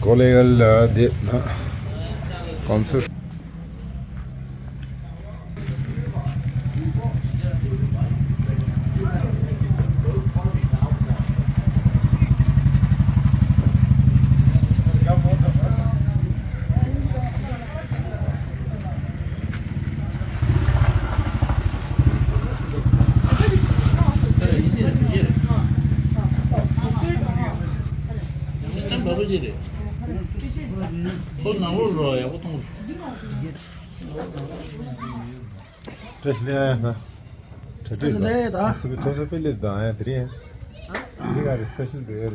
Kolegal de concert. Sistem baru jadi. Kau nawar roh ya, betul. Terus dia, terus dah. Terus pilih dah, ya, teri. Ini ada special day.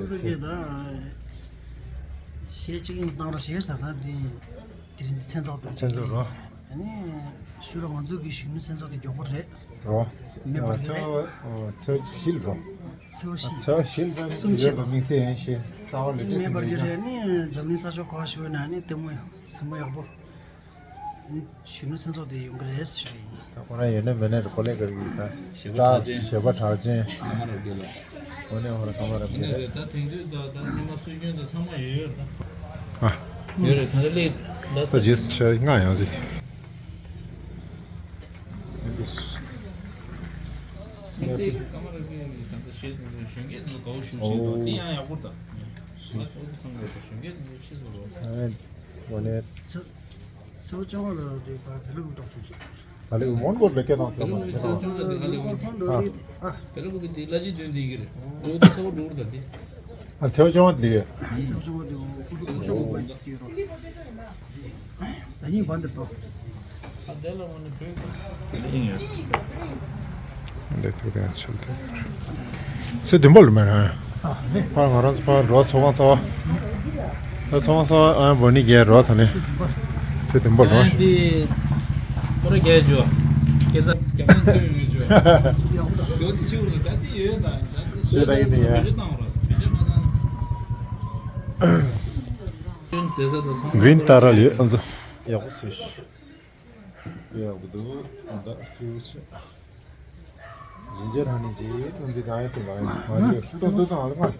Saya cikin tahu saya sana di sensor. Sensor roh. Ini sudah masuk ke sini sensor di jauh deh. Roh. Це шіл roh. Це шіл dia dominse enche. Sağ ol, Ini bergerak ni zaman saya kau sih ni temu semua yang boleh. Sini sensor di Inggris. Orang ini benar kolegal kita. Star, siapa tahu Kamar udah lah. Mana orang kamar apa? Ini kita tinggal dah ni masuk je dah sama ya. Ah, Ya, tadi lihat. itu just nggak ya sih. Ini kamar lagi tadi sih şunge nu kau şunge dia ya burada. Mas o da sana da şunge ne şey olur. Mana? Saya cuma ada di belum tahu sih. Kalau mau buat bekerja langsung. Telugu bi dilaji döndü gire. O da sana dur dedi. Ah, saya cuma dia. Saya cuma di ujung banyak kira. Tadi bandar tu. Adela onu böyle. Det tror jag inte skulle. Så det mål med här. Har man rätt på råd så så. Det så så är boni ger råd han. Så det mål. Di oraya geziyor. Keda kemen söylüyor. Gördü çıkıyor dedi ya da. Şey de iyi ya. Green taralıyor. Anza. Ya bu suş. Ya bu da suş. Ginger honey ji, undi dae to dae. Mariyo. To to to alma.